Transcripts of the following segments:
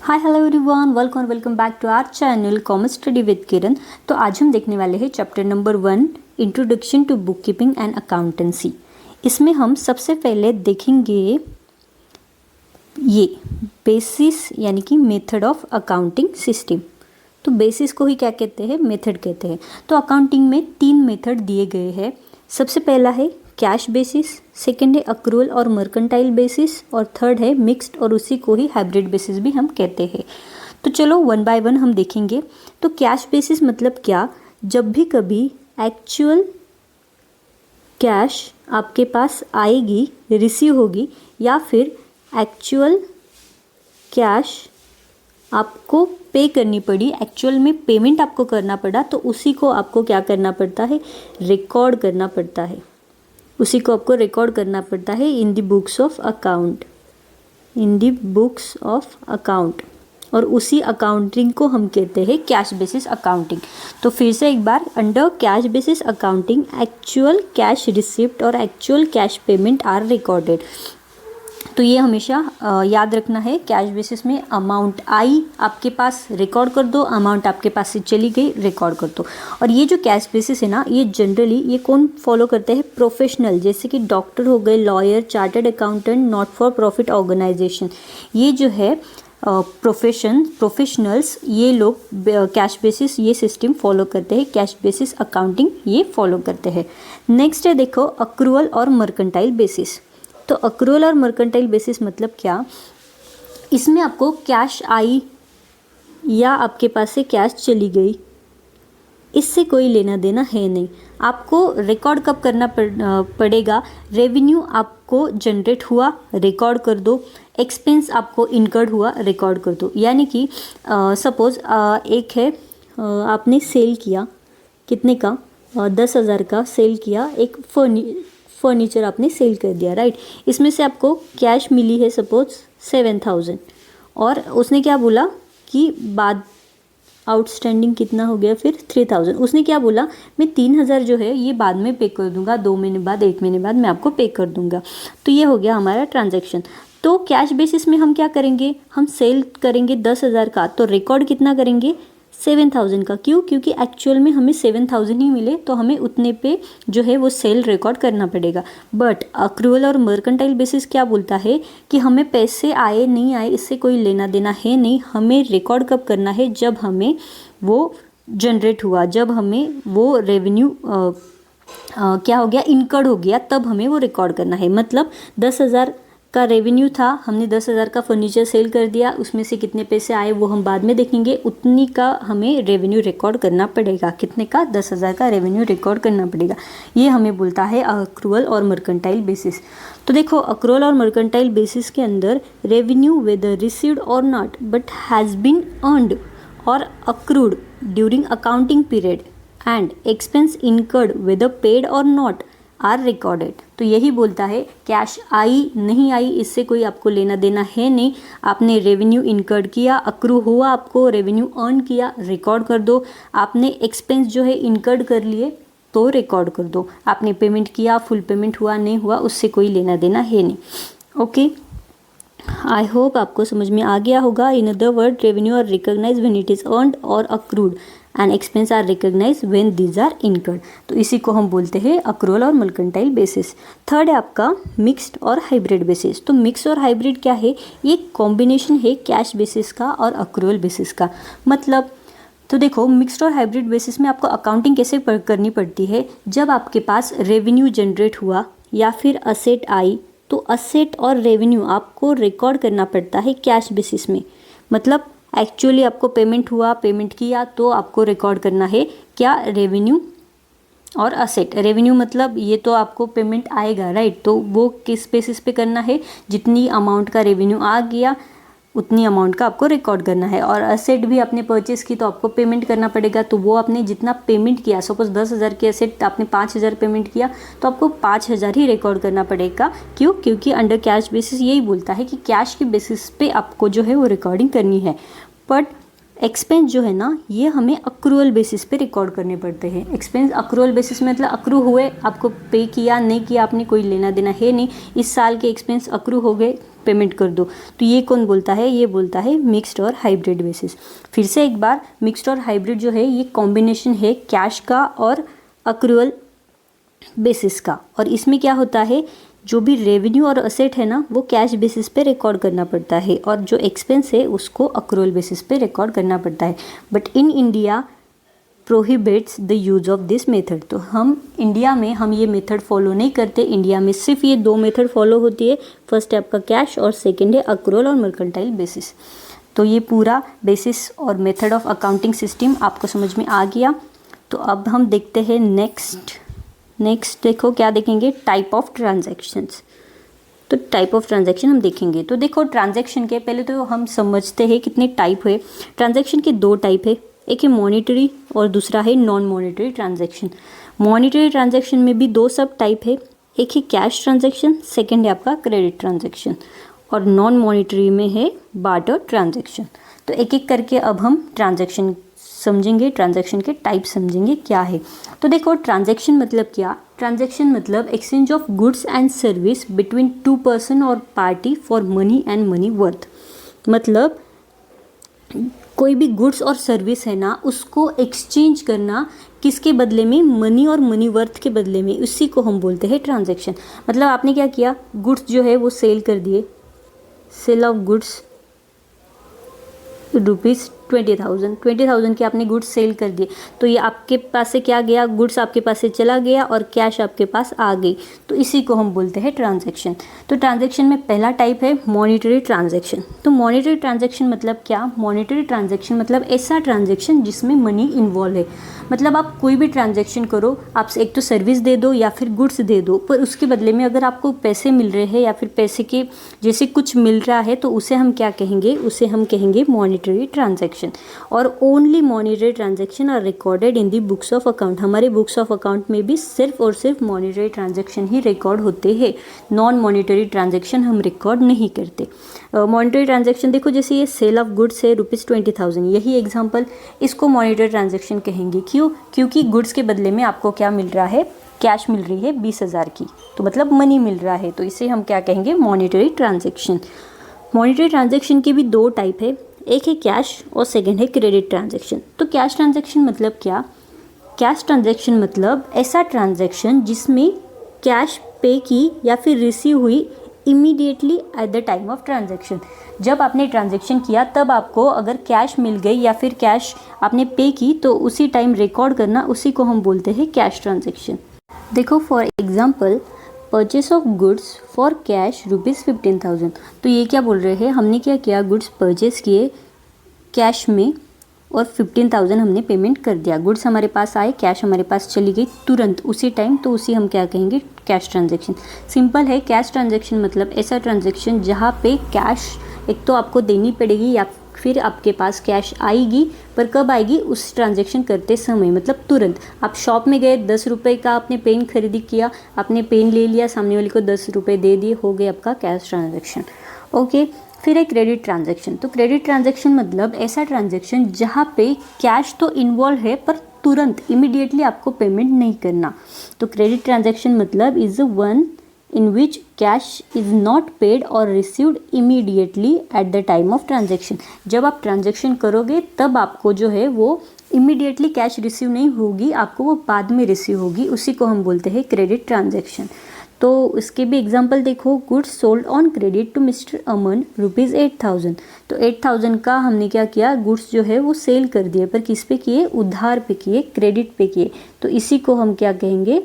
Hi hello everyone, welcome back to our channel commerce study with Kiran. तो आज हम देखने वाले हैं chapter number 1 introduction to book keeping and accountancy. इसमें हम सबसे पहले देखेंगे ये बेसिस यानी कि मेथड ऑफ अकाउंटिंग सिस्टम। तो बेसिस को ही क्या कहते हैं, मेथड कहते हैं। तो अकाउंटिंग में 3 मेथड दिए गए हैं। सबसे पहला है कैश बेसिस, सेकंड है अक्रूवल और मर्केंटाइल बेसिस, और थर्ड है मिक्स्ड और उसी को ही हाइब्रिड बेसिस भी हम कहते हैं। तो चलो वन बाय वन हम देखेंगे। तो कैश बेसिस मतलब क्या, जब भी कभी एक्चुअल कैश आपके पास आएगी, रिसीव होगी, या फिर एक्चुअल कैश आपको पे करनी पड़ी, एक्चुअल में पेमेंट आपको करना पड़ा, तो उसी को आपको क्या करना पड़ता है, रिकॉर्ड करना पड़ता है। उसी को आपको रिकॉर्ड करना पड़ता है इन the books of account, in the books of account. और उसी अकाउंटिंग को हम कहते हैं कैश बेसिस अकाउंटिंग। तो फिर से एक बार, under cash basis accounting actual cash receipt और actual cash payment are recorded. तो ये हमेशा याद रखना है। कैश बेसिस में अमाउंट आई आपके पास, रिकॉर्ड कर दो, अमाउंट आपके पास से चली गई, रिकॉर्ड कर दो। और ये जो कैश बेसिस है ना, ये जनरली ये कौन फॉलो करते हैं, प्रोफेशनल, जैसे कि डॉक्टर हो गए, lawyer, chartered accountant, not for profit organisation. ये जो है प्रोफेशनल्स, ये लोग कैश बेसिस ये सिस्टम फॉलो करते हैं, कैश बेसिस अकाउंटिंग ये फॉलो करते हैं। नेक्स्ट है देखो अक्रूवल और मर्केंटाइल बेसिस। तो अक्रूवल और मर्केंटाइल बेसिस मतलब क्या, इसमें आपको कैश आई या आपके पास से कैश चली गई, इससे कोई लेना देना है नहीं। आपको रिकॉर्ड कब करना पड़ेगा, रेवेन्यू आपको जनरेट हुआ, रिकॉर्ड कर दो, एक्सपेंस आपको इनकर्ड हुआ, रिकॉर्ड कर दो। यानी कि सपोज़ एक है, आपने सेल किया, कितने का, 10,000 का सेल किया, एक फर्नीचर आपने सेल कर दिया, राइट। इसमें से आपको कैश मिली है सपोज 7,000, और उसने क्या बोला कि बाद आउटस्टैंडिंग कितना हो गया फिर 3,000। उसने क्या बोला, मैं 3,000 जो है ये बाद में पे कर दूंगा, 2 महीने बाद, 1 महीने बाद मैं आपको पे कर दूंगा। तो ये हो गया हमारा ट्रांजैक्शन। तो कैश बेसिस में हम क्या करेंगे, हम सेल करेंगे 10,000 का, तो रिकॉर्ड कितना करेंगे, 7,000 का। क्यों, क्योंकि एक्चुअल में हमें 7,000 ही मिले, तो हमें उतने पे जो है वो सेल रिकॉर्ड करना पड़ेगा। बट अक्रूवल और मर्केंटाइल बेसिस क्या बोलता है कि हमें पैसे आए नहीं आए इससे कोई लेना देना है नहीं, हमें रिकॉर्ड कब करना है, जब हमें वो जनरेट हुआ, जब हमें वो रेवेन्यू क्या हो गया, इनकर्ड हो गया, तब हमें वो रिकॉर्ड करना है। मतलब 10,000 का रेवेन्यू था, हमने 10,000 का फर्नीचर सेल कर दिया, उसमें से कितने पैसे आए वो हम बाद में देखेंगे, उतनी का हमें रेवेन्यू रिकॉर्ड करना पड़ेगा। कितने का, 10,000 का रेवेन्यू रिकॉर्ड करना पड़ेगा। ये हमें बोलता है अक्रूवल और मर्केंटाइल बेसिस। तो देखो अक्रूवल और मर्केंटाइल बेसिस के अंदर revenue whether received or not but has been earned और accrued during accounting period and expense incurred whether paid or not are recorded. तो यही बोलता है कैश आई नहीं आई इससे कोई आपको लेना देना है नहीं, आपने रेवेन्यू इनकर्ड किया, अक्रू हुआ, आपको रेवेन्यू अर्न किया, रिकॉर्ड कर दो। आपने एक्सपेंस जो है इनकर्ड कर लिए, तो रिकॉर्ड कर दो। आपने पेमेंट किया, फुल पेमेंट हुआ नहीं हुआ, उससे कोई लेना देना है नहीं। ओके, आई होप आपको समझ में आ गया होगा। In other word, revenue are recognise when it is earned और accrued and expense are recognise when these are incurred. तो इसी को हम बोलते हैं अक्रूवल और मर्केंटाइल बेसिस। थर्ड है आपका मिक्स्ड और हाइब्रिड बेसिस। तो मिक्स और हाइब्रिड क्या है, ये कॉम्बिनेशन है कैश बेसिस का और अक्रूवल बेसिस का। मतलब तो देखो मिक्स्ड और हाइब्रिड बेसिस में आपको अकाउंटिंग कैसे करनी पड़ती है, जब आपके पास रेवेन्यू जनरेट हुआ या फिर असेट आई, तो असेट और रेवेन्यू आपको रिकॉर्ड करना पड़ता है कैश बेसिस में। मतलब एक्चुअली आपको पेमेंट हुआ, पेमेंट किया, तो आपको रिकॉर्ड करना है क्या, रेवेन्यू और असेट। रेवेन्यू मतलब ये तो आपको पेमेंट आएगा, राइट। तो वो किस बेसिस पे करना है, जितनी अमाउंट का रेवेन्यू आ गया उतनी अमाउंट का आपको रिकॉर्ड करना है। और असेट भी आपने परचेस की तो आपको पेमेंट करना पड़ेगा, तो वो आपने जितना पेमेंट किया, सपोज 10,000 की असेट आपने 5,000 पेमेंट किया, तो आपको 5,000 ही रिकॉर्ड करना पड़ेगा। क्यों, क्योंकि अंडर कैश बेसिस यही बोलता है कि कैश के बेसिस पे आपको जो है वो रिकॉर्डिंग करनी है। बट एक्सपेंस जो है ना ये हमें अक्रूअल बेसिस पे रिकॉर्ड करने पड़ते हैं। एक्सपेंस अक्रूअल बेसिस में मतलब अक्रू हुए, आपको पे किया नहीं किया आपने कोई लेना देना है नहीं, इस साल के एक्सपेंस अक्रू हो गए, पेमेंट कर दो। तो ये कौन बोलता है? ये बोलता है मिक्स्ड और हाइब्रिड बेसिस। फिर से एक बार, मिक्स्ड और हाइब्रिड जो है ये कॉम्बिनेशन है कैश का और अक्रूअल बेसिस का। और इसमें क्या होता है, जो भी रेवेन्यू और असेट है ना वो कैश बेसिस पे रिकॉर्ड करना पड़ता है और जो एक्सपेंस है उसको अक्रूअल बेसिस पे रिकॉर्ड करना पड़ता है। But in India prohibits the use of this method. तो हम इंडिया में हम ये मेथड फॉलो नहीं करते। इंडिया में सिर्फ ये दो मेथड फॉलो होती है, फर्स्ट है आपका कैश और सेकेंड है अक्रूअल और मर्केंटाइल बेसिस। तो ये पूरा बेसिस और मेथड ऑफ अकाउंटिंग सिस्टम आपको समझ में आ गया। तो अब हम देखते हैं नेक्स्ट देखो क्या देखेंगे, टाइप ऑफ ट्रांजैक्शंस। तो टाइप ऑफ ट्रांजैक्शन हम देखेंगे। तो देखो ट्रांजैक्शन के पहले तो हम समझते हैं कितने टाइप है। ट्रांजैक्शन के दो टाइप है, एक है मॉनिटरी और दूसरा है non monetary transaction. Monetary transaction में भी दो सब टाइप है, एक है कैश ट्रांजैक्शन, सेकेंड है आपका क्रेडिट ट्रांजैक्शन, और नॉन मॉनिटरी में है बार्टर ट्रांजैक्शन। तो एक एक करके अब हम ट्रांजैक्शन समझेंगे, ट्रांजैक्शन के टाइप समझेंगे क्या है। तो देखो ट्रांजैक्शन मतलब क्या? ट्रांजैक्शन मतलब exchange of goods and service between two person or party for money and money worth. मतलब कोई भी गुड्स और सर्विस है ना उसको एक्सचेंज करना किसके बदले में? मनी और मनी वर्थ के बदले में, उसी को हम बोलते हैं ट्रांजैक्शन। मतलब आपने क्या किया, गुड्स जो है वो सेल कर दिए, सेल ऑफ गुड्स ₹20,000 के आपने गुड्स सेल कर दिए। तो ये आपके पास से क्या गया, गुड्स आपके पास से चला गया और कैश आपके पास आ गई। तो इसी को हम बोलते हैं ट्रांजैक्शन। तो ट्रांजैक्शन में पहला टाइप है मॉनिटरी ट्रांजैक्शन। तो मॉनिटरी ट्रांजैक्शन मतलब क्या? मॉनिटरी ट्रांजैक्शन मतलब ऐसा ट्रांजैक्शन जिसमें मनी इन्वॉल्व है। मतलब आप कोई भी ट्रांजैक्शन करो, आपसे एक तो सर्विस दे दो या फिर गुड्स दे दो, पर उसके बदले में अगर आपको पैसे मिल रहे हैं या फिर पैसे के जैसे कुछ मिल रहा है तो उसे हम क्या कहेंगे? उसे हम कहेंगे मॉनिटरी ट्रांजैक्शन। और only monetary transaction are recorded in the books of account. हमारे बुक्स ऑफ अकाउंट में भी सिर्फ और सिर्फ मॉनिटरी ट्रांजैक्शन ही रिकॉर्ड होते हैं, नॉन मॉनिटरी ट्रांजैक्शन हम रिकॉर्ड नहीं करते। मॉनिटरी ट्रांजैक्शन देखो, जैसे ये सेल ऑफ गुड्स है ₹20,000, यही एग्जांपल, इसको मॉनिटरी ट्रांजैक्शन कहेंगे। क्यों? क्योंकि गुड्स के बदले में आपको क्या मिल रहा है? कैश मिल रही है 20,000 की, तो मतलब मनी मिल रहा है, तो इसे हम क्या कहेंगे? Monetary transaction. मॉनिटरी ट्रांजैक्शन के भी दो टाइप है, एक है कैश और सेकेंड है क्रेडिट ट्रांजैक्शन। तो कैश ट्रांजैक्शन मतलब क्या? कैश ट्रांजैक्शन मतलब ऐसा ट्रांजैक्शन जिसमें कैश पे की या फिर रिसीव हुई immediately at the time of transaction. जब आपने ट्रांजैक्शन किया तब आपको अगर कैश मिल गई या फिर कैश आपने पे की तो उसी टाइम रिकॉर्ड करना, उसी को हम बोलते हैं कैश ट्रांजैक्शन। देखो for example, purchase of goods for cash ₹15,000। तो ये क्या बोल रहे हैं? हमने क्या किया, गुड्स परचेस किए कैश में और 15,000 हमने पेमेंट कर दिया। गुड्स हमारे पास आए, कैश हमारे पास चली गई तुरंत उसी टाइम, तो उसी हम क्या कहेंगे? Cash transaction. सिंपल है, कैश ट्रांजैक्शन मतलब ऐसा ट्रांजैक्शन जहाँ पे कैश एक तो आपको देनी पड़ेगी या फिर आपके पास कैश आएगी, पर कब आएगी? उस ट्रांजैक्शन करते समय, मतलब तुरंत। आप शॉप में गए, ₹10 का आपने पेन खरीदी किया, आपने पेन ले लिया, सामने वाले को ₹10 दे दिए, हो गए आपका कैश ट्रांजैक्शन। ओके, फिर है क्रेडिट ट्रांजैक्शन। तो क्रेडिट ट्रांजैक्शन मतलब ऐसा ट्रांजैक्शन जहाँ पे कैश तो इन्वॉल्व है पर तुरंत इमीडिएटली आपको पेमेंट नहीं करना। तो क्रेडिट ट्रांजैक्शन मतलब is one in which cash is not paid or received immediately at the time of transaction. जब आप ट्रांजैक्शन करोगे तब आपको जो है वो इमीडिएटली कैश रिसीव नहीं होगी, आपको वो बाद में रिसीव होगी, उसी को हम बोलते हैं क्रेडिट ट्रांजैक्शन। तो इसके भी एग्जांपल देखो, goods sold on credit to mister Aman ₹8,000। तो 8,000 का हमने क्या किया, गुड्स जो है वो सेल कर दिए, पर किस पे किए? उधार पे किए, क्रेडिट पे किए। तो इसी को हम क्या कहेंगे?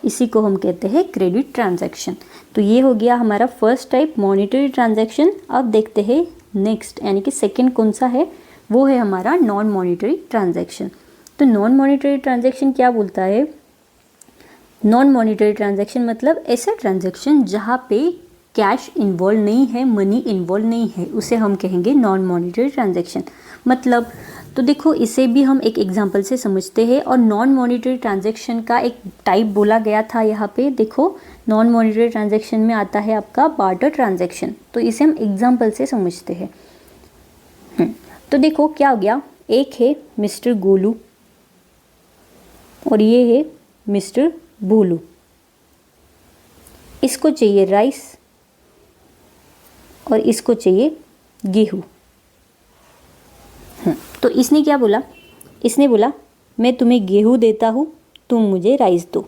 इसी को हम कहते हैं क्रेडिट ट्रांजैक्शन। तो ये हो गया हमारा फर्स्ट टाइप मॉनिटरी ट्रांजैक्शन। अब देखते हैं नेक्स्ट, यानी कि सेकेंड कौन सा है, वो है हमारा नॉन मॉनिटरी ट्रांजैक्शन। तो नॉन मॉनिटरी ट्रांजैक्शन क्या बोलता है? नॉन मॉनिटरी ट्रांजैक्शन मतलब ऐसा ट्रांजैक्शन जहाँ पे कैश इन्वॉल्व नहीं है, मनी इन्वॉल्व नहीं है, उसे हम कहेंगे नॉन मॉनिटरी ट्रांजैक्शन। मतलब तो देखो इसे भी हम एक एग्जांपल से समझते हैं। और नॉन मॉनिटरी ट्रांजैक्शन का एक टाइप बोला गया था यहाँ पे, देखो नॉन मॉनिटरी ट्रांजैक्शन में आता है आपका बार्टर ट्रांजैक्शन। तो इसे हम एग्जांपल से समझते हैं। तो देखो क्या हो गया, एक है मिस्टर गोलू और ये है मिस्टर भोलू। इसको चाहिए राइस और इसको चाहिए गेहूँ। तो इसने क्या बोला, इसने बोला मैं तुम्हें गेहूँ देता हूँ, तुम मुझे राइस दो।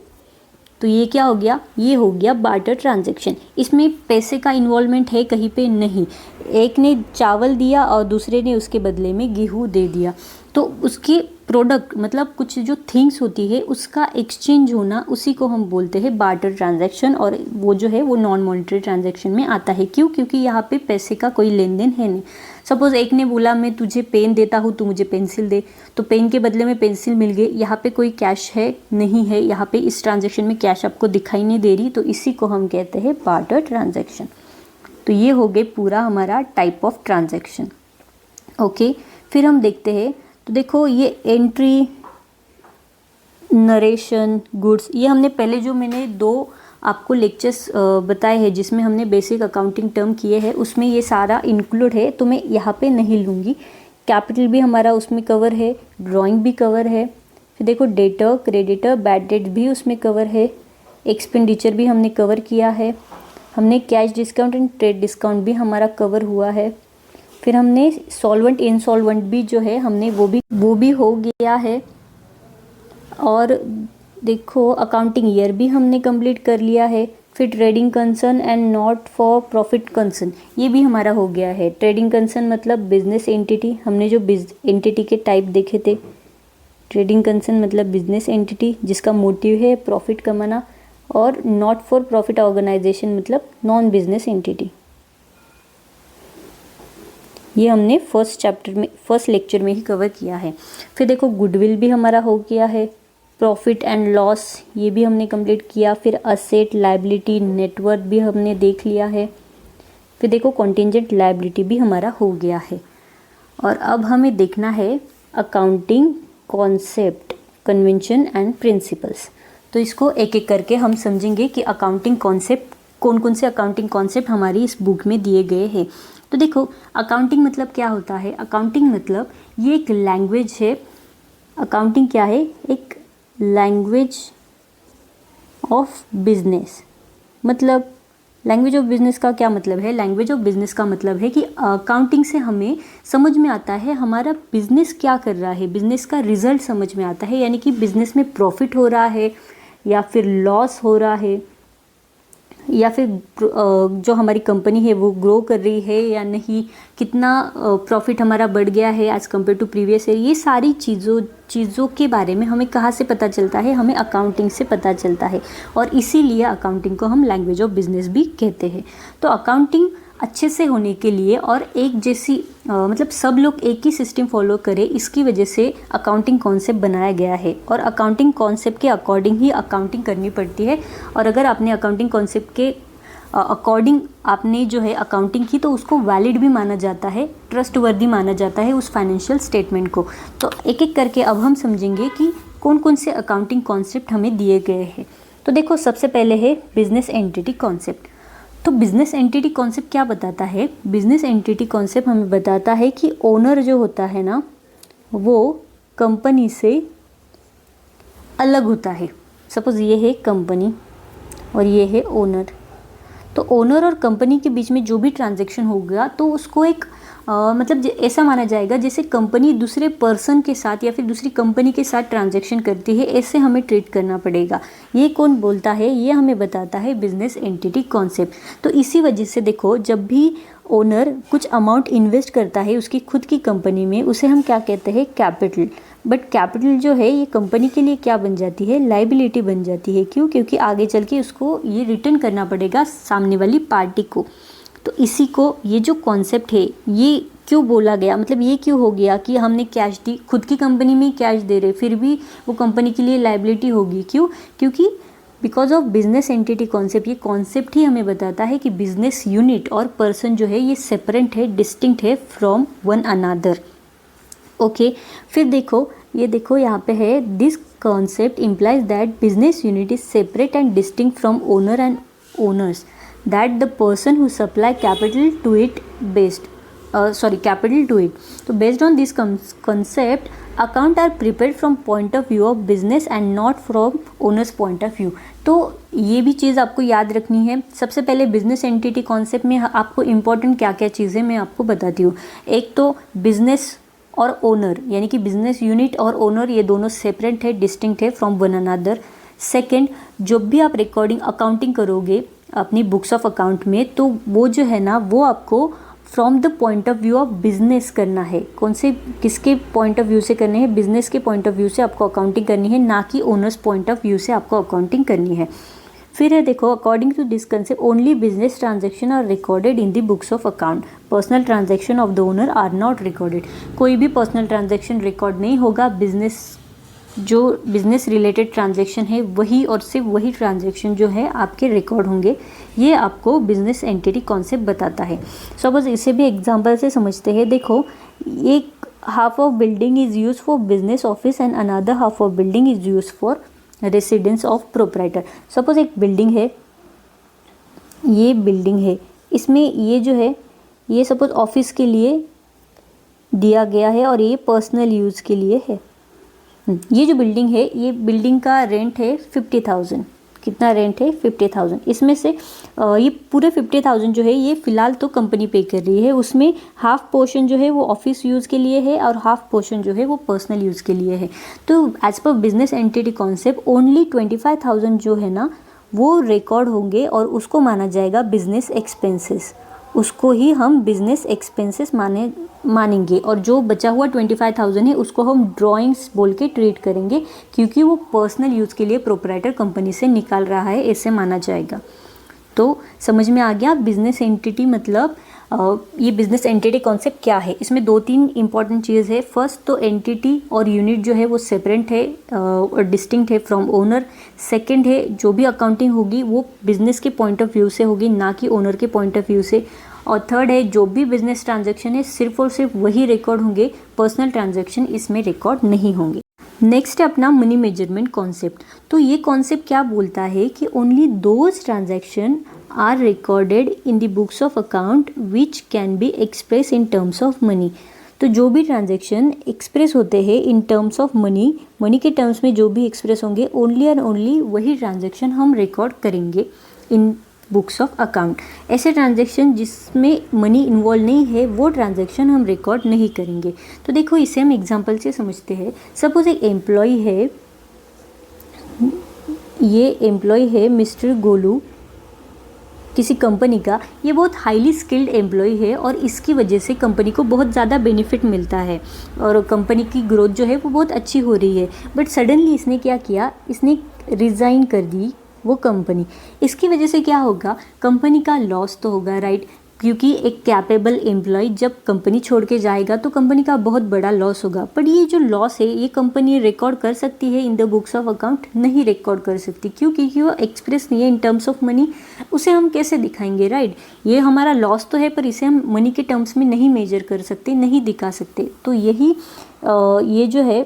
तो ये क्या हो गया, ये हो गया बार्टर ट्रांजैक्शन। इसमें पैसे का इन्वॉल्वमेंट है कहीं पे नहीं। एक ने चावल दिया और दूसरे ने उसके बदले में गेहूँ दे दिया। तो उसके प्रोडक्ट मतलब कुछ जो थिंग्स होती है उसका एक्सचेंज होना, उसी को हम बोलते हैं बार्टर ट्रांजैक्शन। और वो जो है वो नॉन मॉनेटरी ट्रांजैक्शन में आता है। क्यों? क्योंकि यहाँ पे पैसे का कोई लेन देन है नहीं। सपोज एक ने बोला मैं तुझे पेन देता हूँ, तू मुझे पेंसिल दे, तो पेन के बदले में पेंसिल मिल गई। यहाँ पे कोई कैश है नहीं है, यहाँ पे इस ट्रांजैक्शन में कैश आपको दिखाई नहीं दे रही, तो इसी को हम कहते हैं बार्टर ट्रांजैक्शन। तो ये हो गए पूरा हमारा टाइप ऑफ ट्रांजैक्शन। ओके, फिर हम देखते हैं। तो देखो ये एंट्री, नरेशन, गुड्स, ये हमने पहले जो मैंने 2 आपको लेक्चर्स बताए हैं जिसमें हमने बेसिक अकाउंटिंग टर्म किए हैं, उसमें ये सारा इंक्लूड है, तो मैं यहाँ पे नहीं लूँगी। कैपिटल भी हमारा उसमें कवर है, ड्राइंग भी कवर है, फिर देखो डेटर, क्रेडिटर, बैड डेट भी उसमें कवर है, एक्सपेंडिचर भी हमने कवर किया है, हमने cash discount and trade discount भी हमारा कवर हुआ है, फिर हमने सॉल्वेंट इंसॉल्वेंट भी जो है हमने वो भी हो गया है। और देखो अकाउंटिंग ईयर भी हमने कंप्लीट कर लिया है। फिर trading concern and not for profit concern, ये भी हमारा हो गया है। ट्रेडिंग कंसर्न मतलब बिजनेस एंटिटी, हमने जो एंटिटी के टाइप देखे थे। ट्रेडिंग कंसर्न मतलब बिजनेस एंटिटी जिसका मोटिव है प्रॉफिट कमाना, और नॉट फॉर प्रॉफिट ऑर्गेनाइजेशन मतलब नॉन बिजनेस एंटिटी। ये हमने फर्स्ट लेक्चर में ही कवर किया है। फिर देखो गुडविल भी हमारा हो गया है। प्रॉफिट एंड लॉस ये भी हमने कंप्लीट किया। फिर असेट, लायबिलिटी, नेटवर्थ भी हमने देख लिया है। फिर देखो कॉन्टिंजेंट लायबिलिटी भी हमारा हो गया है। और अब हमें देखना है accounting concept, convention and principles. तो इसको एक एक करके हम समझेंगे कि अकाउंटिंग कॉन्सेप्ट, कौन कौन से अकाउंटिंग कॉन्सेप्ट हमारी इस बुक में दिए गए हैं। तो देखो अकाउंटिंग मतलब क्या होता है। अकाउंटिंग मतलब ये एक लैंग्वेज है। अकाउंटिंग क्या है? एक लैंग्वेज ऑफ बिजनेस। मतलब लैंग्वेज ऑफ बिजनेस का क्या मतलब है? लैंग्वेज ऑफ बिजनेस का मतलब है कि अकाउंटिंग से हमें समझ में आता है हमारा बिजनेस क्या कर रहा है, बिजनेस का रिजल्ट समझ में आता है। यानी कि बिजनेस में प्रॉफिट हो रहा है या फिर लॉस हो रहा है, या फिर जो हमारी कंपनी है वो ग्रो कर रही है या नहीं, कितना प्रॉफिट हमारा बढ़ गया है as compare to previous year. ये सारी चीज़ों के बारे में हमें कहाँ से पता चलता है? हमें अकाउंटिंग से पता चलता है। और इसीलिए अकाउंटिंग को हम लैंग्वेज ऑफ बिजनेस भी कहते हैं। तो अकाउंटिंग अच्छे से होने के लिए और एक जैसी मतलब सब लोग एक ही सिस्टम फॉलो करें, इसकी वजह से अकाउंटिंग कॉन्सेप्ट बनाया गया है। और अकाउंटिंग कॉन्सेप्ट के अकॉर्डिंग ही अकाउंटिंग करनी पड़ती है। और अगर आपने अकाउंटिंग कॉन्सेप्ट के अकॉर्डिंग आपने जो है अकाउंटिंग की, तो उसको वैलिड भी माना जाता है, ट्रस्टवर्दी माना जाता है उस फाइनेंशियल स्टेटमेंट को। तो एक एक करके अब हम समझेंगे कि कौन कौन से अकाउंटिंग कॉन्सेप्ट हमें दिए गए हैं। तो देखो सबसे पहले है बिजनेस एंटिटी कॉन्सेप्ट। तो बिजनेस एंटिटी कॉन्सेप्ट क्या बताता है? बिजनेस एंटिटी कॉन्सेप्ट हमें बताता है कि ओनर जो होता है ना, वो कंपनी से अलग होता है। सपोज ये है कंपनी और ये है ओनर। तो ओनर और कंपनी के बीच में जो भी ट्रांजैक्शन होगा तो उसको एक मतलब ऐसा माना जाएगा जैसे कंपनी दूसरे पर्सन के साथ या फिर दूसरी कंपनी के साथ ट्रांजैक्शन करती है, ऐसे हमें ट्रीट करना पड़ेगा। ये कौन बोलता है? ये हमें बताता है बिजनेस एंटिटी कॉन्सेप्ट। तो इसी वजह से देखो जब भी ओनर कुछ अमाउंट इन्वेस्ट करता है उसकी खुद की कंपनी में, उसे हम क्या कहते हैं? कैपिटल। बट कैपिटल जो है ये कंपनी के लिए क्या बन जाती है? लायबिलिटी बन जाती है। क्यों? क्योंकि आगे चल के उसको ये रिटर्न करना पड़ेगा सामने वाली पार्टी को। तो इसी को ये जो कॉन्सेप्ट है ये क्यों बोला गया, मतलब ये क्यों हो गया कि हमने कैश दी, खुद की कंपनी में कैश दे रहे, फिर भी वो कंपनी के लिए लायबिलिटी होगी। क्यों? क्योंकि because of business entity concept. ये कॉन्सेप्ट ही हमें बताता है कि बिजनेस यूनिट और पर्सन जो है ये सेपरेट है, डिस्टिंक्ट है फ्रॉम वन अनदर। ओके, फिर देखो ये देखो यहाँ पे है this concept implies that business unit is separate and distinct from owner and owners, that the person who supply capital to it based capital to it. तो based on this concept, account are prepared from point of view of business and not from owner's point of view. तो ये भी चीज़ आपको याद रखनी है. सबसे पहले बिजनेस एंटिटी कॉन्सेप्ट में आपको इम्पोर्टेंट क्या क्या चीज़ें मैं आपको बताती हूँ. एक तो बिजनेस और ओनर, यानी कि बिजनेस यूनिट और ओनर ये दोनों सेपरेट है, डिस्टिंक्ट है फ्रॉम वन अनदर. सेकेंड, जब भी आप रिकॉर्डिंग अकाउंटिंग करोगे अपनी बुक्स ऑफ अकाउंट में, तो वो जो है ना वो आपको from the point of view of business करना है. कौन से किसके पॉइंट ऑफ व्यू से करने हैं? बिजनेस के पॉइंट ऑफ व्यू से आपको अकाउंटिंग करनी है, ना कि ओनर्स पॉइंट ऑफ व्यू से आपको अकाउंटिंग करनी है. फिर है देखो, according to this concept only business transaction are recorded in the books of account. Personal transaction of the owner are not recorded. कोई भी पर्सनल ट्रांजेक्शन रिकॉर्ड नहीं होगा. जो बिजनेस रिलेटेड ट्रांजैक्शन है वही और सिर्फ वही ट्रांजैक्शन जो है आपके रिकॉर्ड होंगे. ये आपको बिजनेस एंटिटी कॉन्सेप्ट बताता है. सपोज इसे भी एग्जांपल से समझते हैं. देखो, एक half of building is use for business office and another half of building is use for residence of proprietor. Suppose एक बिल्डिंग है, ये बिल्डिंग है, इसमें ये जो है ये सपोज ऑफिस के लिए दिया गया है और ये पर्सनल यूज़ के लिए है. ये जो बिल्डिंग है, ये बिल्डिंग का रेंट है 50,000. कितना रेंट है? 50,000. इसमें से ये पूरे 50,000 जो है ये फ़िलहाल तो कंपनी पे कर रही है. उसमें हाफ पोर्शन जो है वो ऑफिस यूज़ के लिए है और हाफ पोर्शन जो है वो पर्सनल यूज़ के लिए है. तो एज पर बिजनेस एंटिटी कॉन्सेप्ट ओनली 25,000 जो है ना वो रिकॉर्ड होंगे और उसको माना जाएगा बिजनेस एक्सपेंसेस. उसको ही हम बिजनेस एक्सपेंसेस मानेंगे और जो बचा हुआ 25,000 है उसको हम ड्राइंग्स बोल के ट्रीट करेंगे, क्योंकि वो पर्सनल यूज़ के लिए प्रोप्राइटर कंपनी से निकाल रहा है, ऐसे माना जाएगा. तो समझ में आ गया बिजनेस एंटिटी मतलब ये बिजनेस एंटिटी कॉन्सेप्ट क्या है. इसमें 2-3 इंपॉर्टेंट चीज़ है. फर्स्ट तो एंटिटी और यूनिट जो है वो सेपरेट है और डिस्टिंक्ट है फ्रॉम ओनर. सेकंड है जो भी अकाउंटिंग होगी वो बिजनेस के पॉइंट ऑफ व्यू से होगी, ना कि ओनर के पॉइंट ऑफ व्यू से. और थर्ड है जो भी बिजनेस ट्रांजैक्शन है सिर्फ और सिर्फ वही रिकॉर्ड होंगे, पर्सनल ट्रांजैक्शन इसमें रिकॉर्ड नहीं होंगे. नेक्स्ट है अपना मनी मेजरमेंट कॉन्सेप्ट. तो ये कॉन्सेप्ट क्या बोलता है कि only those transaction are recorded in the books of account which can be express in terms of money. तो जो भी ट्रांजैक्शन एक्सप्रेस होते हैं in terms of money, money के टर्म्स में जो भी एक्सप्रेस होंगे ओनली एंड ओनली वही ट्रांजैक्शन हम रिकॉर्ड करेंगे इन बुक्स ऑफ अकाउंट. ऐसे ट्रांजैक्शन जिसमें मनी इन्वॉल्व नहीं है वो ट्रांजैक्शन हम रिकॉर्ड नहीं करेंगे. तो देखो इसे हम एग्जांपल से समझते हैं. सपोज एक एम्प्लॉय है, ये एम्प्लॉय है मिस्टर गोलू किसी कंपनी का. ये बहुत हाईली स्किल्ड एम्प्लॉय है और इसकी वजह से कंपनी को बहुत ज़्यादा बेनिफिट मिलता है और कंपनी की ग्रोथ जो है वो बहुत अच्छी हो रही है. बट सडनली इसने क्या किया, इसने रिज़ाइन कर दी वो कंपनी. इसकी वजह से क्या होगा, कंपनी का लॉस तो होगा, राइट, क्योंकि एक कैपेबल एम्प्लॉय जब कंपनी छोड़ के जाएगा तो कंपनी का बहुत बड़ा लॉस होगा. बट ये जो लॉस है ये कंपनी रिकॉर्ड कर सकती है इन द बुक्स ऑफ अकाउंट? नहीं रिकॉर्ड कर सकती. क्यों? क्योंकि वो एक्सप्रेस नहीं है इन टर्म्स ऑफ मनी. उसे हम कैसे दिखाएंगे, राइट. ये हमारा लॉस तो है पर इसे हम मनी के टर्म्स में नहीं मेजर कर सकते, नहीं दिखा सकते. तो यही ये जो है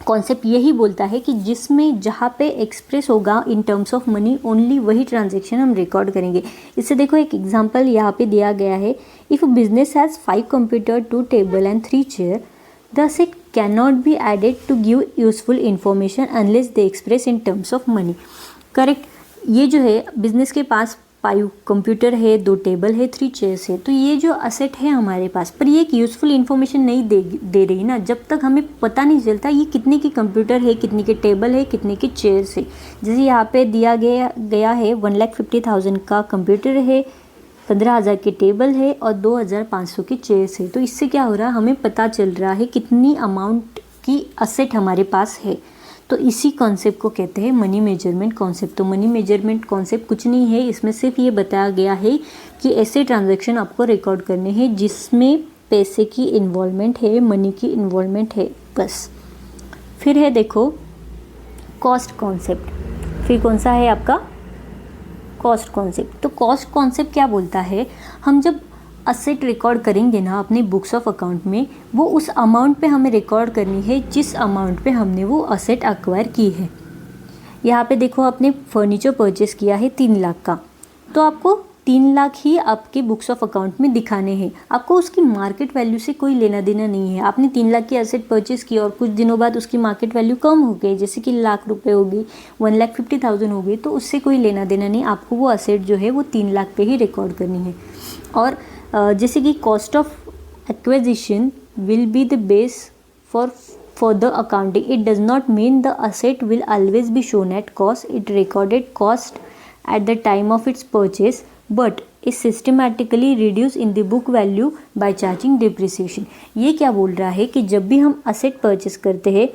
कॉन्सेप्ट यही बोलता है कि जिसमें जहाँ पे एक्सप्रेस होगा इन टर्म्स ऑफ मनी ओनली वही ट्रांजैक्शन हम रिकॉर्ड करेंगे. इससे देखो एक एग्जांपल यहाँ पे दिया गया है. If business has 5 computer, 2 table and 3 chair, the asset can not be added to give useful information unless they express in terms of money. Correct. ये जो है बिजनेस के पास 5 कंप्यूटर है, 2 टेबल है, 3 चेयर्स है. तो ये जो असेट है हमारे पास, पर ये एक यूज़फुल इन्फॉर्मेशन नहीं दे रही ना. जब तक हमें पता नहीं चलता ये कितने की कंप्यूटर है, कितने के टेबल है, कितने के चेयर्स है. जैसे यहाँ पे दिया गया है 1,50,000 का कंप्यूटर है, 15,000 के टेबल है और 2,500 के चेयर्स है. तो इससे क्या हो रहा है, हमें पता चल रहा है कितनी अमाउंट की असेट हमारे पास है. तो इसी कॉन्सेप्ट को कहते हैं मनी मेजरमेंट कॉन्सेप्ट. तो मनी मेजरमेंट कॉन्सेप्ट कुछ नहीं है, इसमें सिर्फ ये बताया गया है कि ऐसे ट्रांजैक्शन आपको रिकॉर्ड करने हैं जिसमें पैसे की इन्वॉल्वमेंट है, मनी की इन्वॉल्वमेंट है, बस. फिर है देखो कॉस्ट कॉन्सेप्ट. फिर कौन सा है आपका कॉस्ट कॉन्सेप्ट. तो कॉस्ट कॉन्सेप्ट क्या बोलता है, हम जब असेट रिकॉर्ड करेंगे ना अपने बुक्स ऑफ अकाउंट में, वो उस अमाउंट पे हमें रिकॉर्ड करनी है जिस अमाउंट पे हमने वो असेट एक्वायर की है. यहाँ पे देखो आपने फर्नीचर परचेस किया है 3 लाख का, तो आपको 3 लाख ही आपके बुक्स ऑफ अकाउंट में दिखाने हैं, आपको उसकी मार्केट वैल्यू से कोई लेना देना नहीं है। आपने 3 लाख की एसेट परचेस की और कुछ दिनों बाद उसकी मार्केट वैल्यू कम हो गई, जैसे कि लाख रुपए हो गई, 1,50,000 हो गई, तो उससे कोई लेना देना नहीं, आपको वो एसेट जो है वो 3 लाख पे ही रिकॉर्ड करनी है। और जैसे कि cost of acquisition will be the base for further accounting. It does not mean the asset will always be shown at cost. It recorded cost at the time of its purchase but is systematically reduced in the book value by charging depreciation. ये क्या बोल रहा है कि जब भी हम asset purchase करते हैं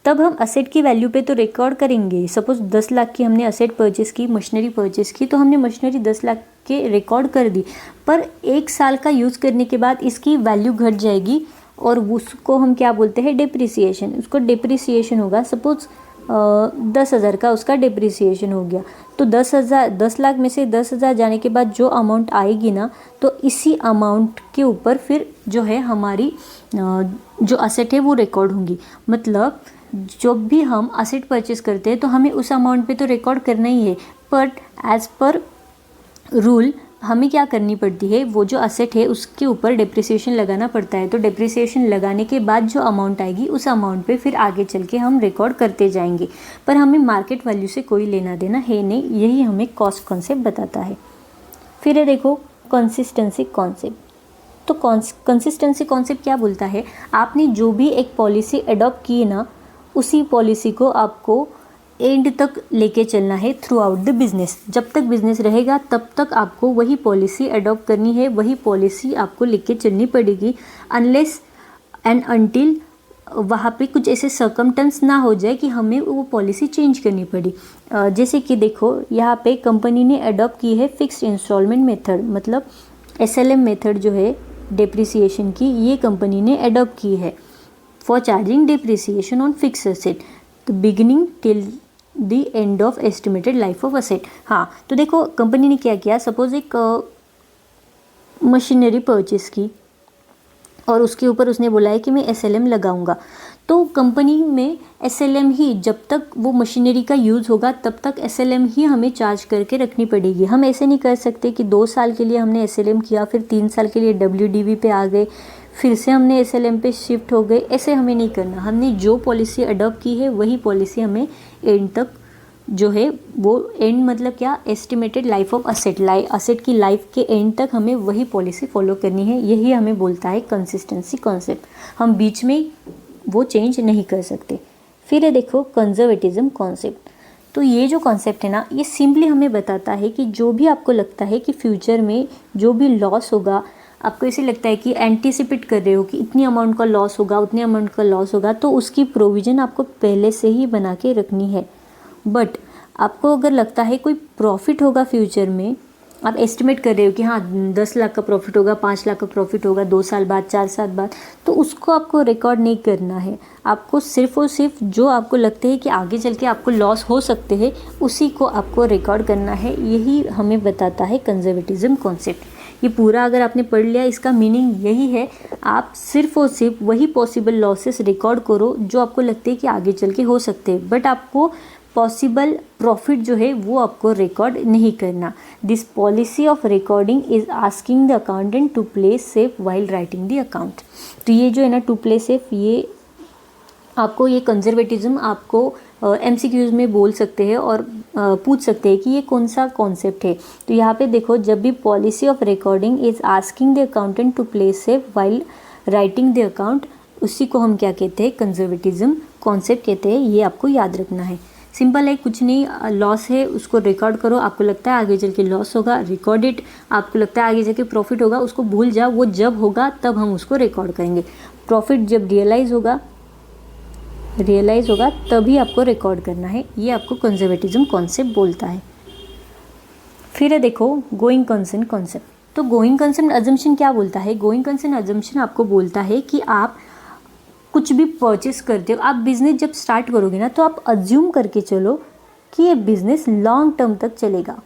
तब हम असेट की वैल्यू पे तो रिकॉर्ड करेंगे। सपोज 10 लाख की हमने असेट परचेस की, मशीनरी परचेस की, तो हमने मशीनरी 10 लाख के रिकॉर्ड कर दी, पर 1 साल का यूज़ करने के बाद इसकी वैल्यू घट जाएगी और उसको हम क्या बोलते हैं, डिप्रिसिएशन। उसको डिप्रिसिएशन होगा, सपोज 10,000 का उसका डिप्रिसिएशन हो गया, तो 10 लाख में से 10,000 जाने के बाद जो अमाउंट आएगी ना, तो इसी अमाउंट के ऊपर फिर जो है हमारी जो असेट है वो रिकॉर्ड होंगी। मतलब जब भी हम असेट परचेस करते हैं तो हमें उस अमाउंट पे तो रिकॉर्ड करना ही है, बट एज़ पर रूल हमें क्या करनी पड़ती है, वो जो असेट है उसके ऊपर डिप्रिसिएशन लगाना पड़ता है। तो डिप्रिसिएशन लगाने के बाद जो अमाउंट आएगी उस अमाउंट पे फिर आगे चल के हम रिकॉर्ड करते जाएंगे, पर हमें मार्केट वैल्यू से कोई लेना देना है नहीं। यही हमें कॉस्ट कॉन्सेप्ट बताता है। फिर है देखो कंसिस्टेंसी कॉन्सेप्ट। तो कंसिस्टेंसी कॉन्सेप्ट क्या बोलता है, आपने जो भी एक पॉलिसी अडॉप्ट की है ना, उसी पॉलिसी को आपको एंड तक लेके चलना है थ्रू आउट द बिजनेस। जब तक बिजनेस रहेगा तब तक आपको वही पॉलिसी अडॉप्ट करनी है, वही पॉलिसी आपको लेके चलनी पड़ेगी, अनलेस एंड अनटिल वहाँ पे कुछ ऐसे सर्कमटेंस ना हो जाए कि हमें वो पॉलिसी चेंज करनी पड़ी। जैसे कि देखो यहाँ पे कंपनी ने अडॉप्ट की है फिक्स्ड इंस्टॉलमेंट मेथड, मतलब SLM मेथड जो है डिप्रिसिएशन की, ये कंपनी ने अडॉप्ट की है for charging depreciation on fix asset beginning till the end of estimated life of asset. हाँ, तो देखो कंपनी ने क्या किया, सपोज एक मशीनरी परचेस की और उसके ऊपर उसने बोला है कि मैं SLM लगाऊंगा, तो कंपनी में SLM ही, जब तक वो मशीनरी का यूज़ होगा तब तक SLM ही हमें चार्ज करके रखनी पड़ेगी। हम ऐसे नहीं कर सकते कि 2 साल के लिए हमने SLM किया, फिर 3 साल के लिए WDV पे आ गए, फिर से हमने SLM पे शिफ्ट हो गए। ऐसे हमें नहीं करना। हमने जो पॉलिसी अडॉप्ट की है वही पॉलिसी हमें एंड तक जो है वो, एंड मतलब क्या, estimated life of asset, asset की लाइफ के एंड तक हमें वही पॉलिसी फॉलो करनी है। यही हमें बोलता है कंसिस्टेंसी कॉन्सेप्ट। हम बीच में वो चेंज नहीं कर सकते। फिर है देखो कंजर्वेटिज्म कॉन्सेप्ट। तो ये जो कॉन्सेप्ट है ना, ये सिंपली हमें बताता है कि जो भी आपको लगता है कि फ्यूचर में जो भी लॉस होगा, आपको ऐसे लगता है कि एंटिसिपेट कर रहे हो कि इतनी अमाउंट का लॉस होगा, उतने अमाउंट का लॉस होगा, तो उसकी प्रोविज़न आपको पहले से ही बना के रखनी है। बट आपको अगर लगता है कोई प्रॉफिट होगा फ्यूचर में, आप एस्टिमेट कर रहे हो कि हाँ 10 लाख का प्रॉफिट होगा, 5 लाख का प्रॉफिट होगा 2 साल बाद, 4 साल बाद, तो उसको आपको रिकॉर्ड नहीं करना है। आपको सिर्फ और सिर्फ जो आपको लगते हैं कि आगे चल के आपको लॉस हो सकते हैं, उसी को आपको रिकॉर्ड करना है। यही हमें बताता है कंजर्वेटिज्म कॉन्सेप्ट। ये पूरा अगर आपने पढ़ लिया, इसका मीनिंग यही है, आप सिर्फ और सिर्फ वही पॉसिबल लॉसेस रिकॉर्ड करो जो आपको लगते हैं कि आगे चल के हो सकते हैं, बट आपको पॉसिबल प्रॉफिट जो है वो आपको रिकॉर्ड नहीं करना। This policy of recording is asking the accountant to play safe while writing the account. तो ये जो है ना टू प्ले सेफ, ये आपको, ये कंजर्वेटिज्म आपको MCQs में बोल सकते हैं और पूछ सकते हैं कि ये कौन सा कॉन्सेप्ट है। तो यहाँ पे देखो, जब भी policy of recording is asking the accountant to play safe while writing the account, उसी को हम क्या कहते हैं, कंजर्वेटिज्म कॉन्सेप्ट कहते हैं। ये आपको याद रखना है। सिंपल है, कुछ नहीं, लॉस है उसको रिकॉर्ड करो। आपको लगता है आगे चल के लॉस होगा, रिकॉर्ड इट। आपको लगता है आगे चल के प्रॉफिट होगा, उसको भूल जाओ, वो जब होगा तब हम उसको रिकॉर्ड करेंगे। प्रॉफिट जब रियलाइज़ होगा तभी आपको रिकॉर्ड करना है। ये आपको कंजर्वेटिज्म कॉन्सेप्ट बोलता है। फिर है देखो गोइंग कंसर्न कॉन्सेप्ट। तो गोइंग कंसर्न अजम्पशन क्या बोलता है, गोइंग कंसर्न अजम्पशन आपको बोलता है कि आप कुछ भी परचेस करते हो, आप बिज़नेस जब स्टार्ट करोगे ना, तो आप अज्यूम करके चलो कि ये बिज़नेस लॉन्ग टर्म तक चलेगा।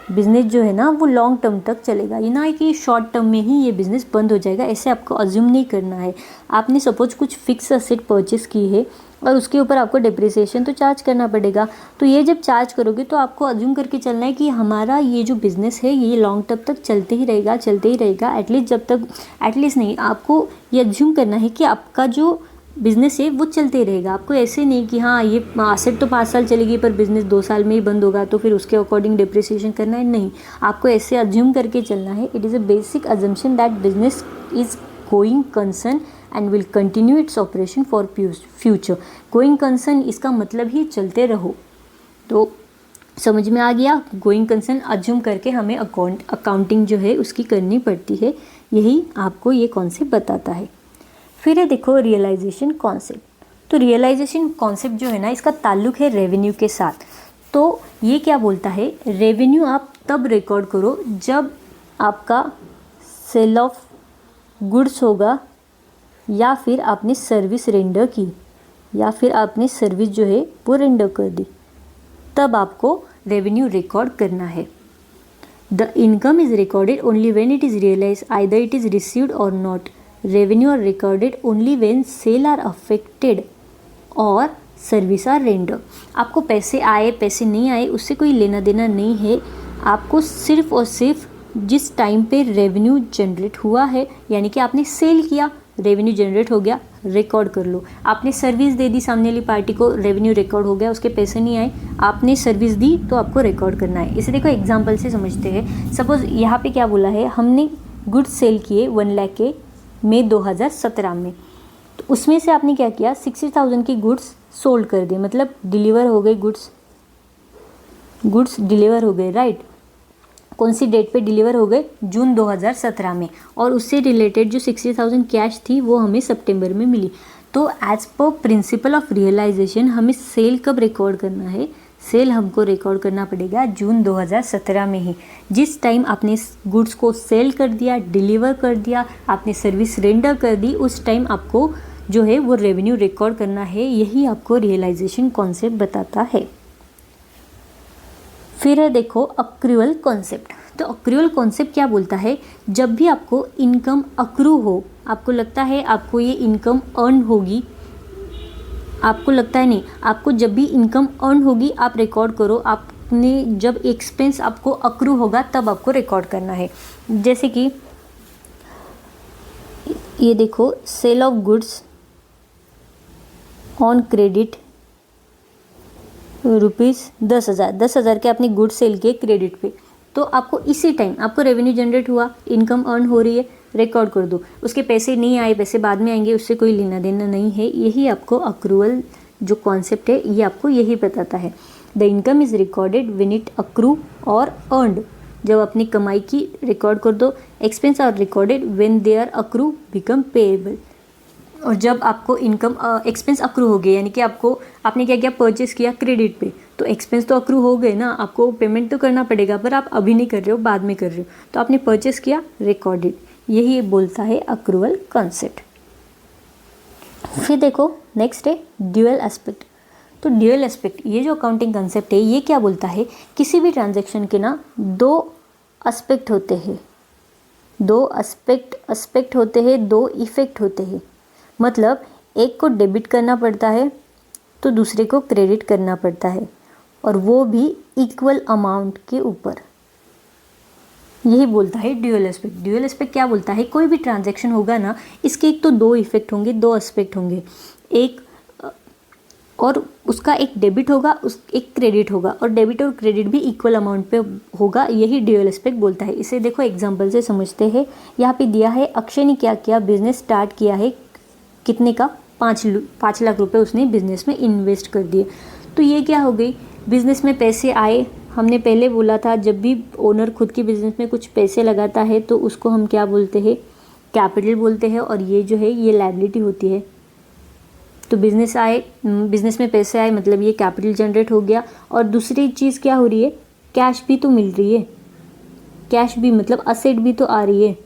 बिज़नेस जो है ना वो लॉन्ग टर्म तक चलेगा, ये ना है कि शॉर्ट टर्म में ही ये बिज़नेस बंद हो जाएगा, ऐसे आपको अज्यूम नहीं करना है। आपने सपोज कुछ फिक्स असेट परचेस की है और उसके ऊपर आपको डिप्रिसिएशन तो चार्ज करना पड़ेगा, तो ये जब चार्ज करोगे तो आपको अज्यूम करके चलना है कि हमारा ये जो बिज़नेस है ये लॉन्ग टर्म तक चलते ही रहेगा, एटलीस्ट जब तक, एटलीस्ट नहीं, आपको ये अज्यूम करना है कि आपका जो बिज़नेस है वो चलते रहेगा। आपको ऐसे नहीं कि हाँ ये एसेट तो 5 साल चलेगी पर बिज़नेस 2 साल में ही बंद होगा तो फिर उसके अकॉर्डिंग डिप्रिसिएशन करना है, नहीं, आपको ऐसे अज्यूम करके चलना है। It is a basic assumption that business is going concern and will continue its operation for future. Going concern इसका मतलब ही चलते रहो, तो समझ में आ गया। गोइंग कंसर्न अज्यूम करके हमें अकाउंटिंग जो है उसकी करनी पड़ती है, यही आपको ये कॉन्सेप्ट बताता है। फिर है देखो रियलाइजेशन कॉन्सेप्ट। तो रियलाइजेशन कॉन्सेप्ट जो है ना इसका ताल्लुक है रेवेन्यू के साथ। तो ये क्या बोलता है, रेवेन्यू आप तब रिकॉर्ड करो जब आपका सेल ऑफ गुड्स होगा या फिर आपने सर्विस रेंडर की या फिर आपने सर्विस जो है वो रेंडर कर दी, तब आपको रेवेन्यू रिकॉर्ड करना है। The income is recorded only when it is realise either it is received or not. Revenue are recorded only when sale are affected और सर्विस आर रेंडर। आपको पैसे आए पैसे नहीं आए उससे कोई लेना देना नहीं है, आपको सिर्फ और सिर्फ जिस टाइम पे रेवेन्यू जनरेट हुआ है, यानी कि आपने सेल किया, रेवेन्यू जनरेट हो गया, रिकॉर्ड कर लो। आपने सर्विस दे दी सामने वाली पार्टी को, रेवेन्यू रिकॉर्ड हो गया, उसके पैसे नहीं आए, आपने सर्विस दी तो आपको रिकॉर्ड करना है। इसे देखो एग्जांपल से समझते हैं। सपोज यहाँ पे क्या बोला है, हमने गुड्स सेल किए 1 लाख के मई 2017 में, तो उसमें से आपने क्या किया 60,000 की गुड्स सोल्ड कर दी, मतलब डिलीवर हो गई, गुड्स डिलीवर हो गए, राइट। कौन सी डेट पे डिलीवर हो गए, जून 2017 में, और उससे रिलेटेड जो 60,000 कैश थी वो हमें सितंबर में मिली। तो as per principle of realisation हमें सेल कब रिकॉर्ड करना है, सेल हमको रिकॉर्ड करना पड़ेगा जून 2017 में ही। जिस टाइम आपने गुड्स को सेल कर दिया, डिलीवर कर दिया, आपने सर्विस रेंडर कर दी, उस टाइम आपको जो है वो रेवेन्यू रिकॉर्ड करना है, यही आपको रियलाइजेशन कॉन्सेप्ट बताता है। फिर है देखो अक्रूअल कॉन्सेप्ट। तो अक्रूअल कॉन्सेप्ट क्या बोलता है, जब भी आपको इनकम अक्रू हो, आपको लगता है आपको ये इनकम अर्न होगी, आपको लगता है नहीं, आपको जब भी इनकम अर्न होगी आप रिकॉर्ड करो। आपने जब एक्सपेंस आपको अक्रू होगा तब आपको रिकॉर्ड करना है। जैसे कि ये देखो, sale of goods on credit ₹10,000 के आपने गुड्स सेल किए क्रेडिट पे, तो आपको इसी टाइम आपको रेवेन्यू जनरेट हुआ, इनकम अर्न हो रही है, रिकॉर्ड कर दो। उसके पैसे नहीं आए, पैसे बाद में आएंगे, उससे कोई लेना देना नहीं है। यही आपको अक्रूअल जो कॉन्सेप्ट है ये आपको यही बताता है। The income is recorded when it accrue और अर्नड, जब अपनी कमाई की रिकॉर्ड कर दो। Expense are recorded when they are accrue become payable, और जब आपको इनकम एक्सपेंस अक्रू हो गए, यानी कि आपने क्या किया, परचेस किया क्रेडिट पे, तो एक्सपेंस तो अक्रू हो गए ना, आपको पेमेंट तो करना पड़ेगा, पर आप अभी नहीं कर रहे हो, बाद में कर रहे हो, तो आपने परचेस किया, रिकॉर्डेड। यही बोलता है अक्रूअल कॉन्सेप्ट। फिर देखो नेक्स्ट है ड्यूअल एस्पेक्ट। तो ड्यूअल एस्पेक्ट, ये जो अकाउंटिंग कॉन्सेप्ट है ये क्या बोलता है, किसी भी ट्रांजैक्शन के ना 2 एस्पेक्ट होते हैं, 2 एस्पेक्ट होते हैं, 2 इफेक्ट होते हैं। मतलब एक को डेबिट करना पड़ता है तो दूसरे को क्रेडिट करना पड़ता है, और वो भी इक्वल अमाउंट के ऊपर। यही बोलता है ड्यूअल एस्पेक्ट। ड्यूअल एस्पेक्ट क्या बोलता है, कोई भी ट्रांजैक्शन होगा ना, इसके एक तो 2 इफेक्ट होंगे, 2 एस्पेक्ट होंगे, एक और उसका एक डेबिट होगा, एक क्रेडिट होगा, और डेबिट और क्रेडिट भी इक्वल अमाउंट पे होगा। यही ड्यूअल एस्पेक्ट बोलता है। इसे देखो एग्जांपल से समझते हैं। यहाँ पे दिया है, अक्षय ने क्या किया, बिजनेस स्टार्ट किया है, कितने का, 5 लाख रुपए उसने बिजनेस में इन्वेस्ट कर दिए। तो ये क्या हो गई, बिजनेस में पैसे आए। हमने पहले बोला था जब भी ओनर खुद की बिजनेस में कुछ पैसे लगाता है तो उसको हम क्या बोलते हैं, कैपिटल बोलते हैं, और ये जो है ये लायबिलिटी होती है। तो बिजनेस में पैसे आए मतलब ये कैपिटल जनरेट हो गया। और दूसरी चीज़ क्या हो रही है, कैश भी तो मिल रही है, कैश भी मतलब असेट भी तो आ रही है।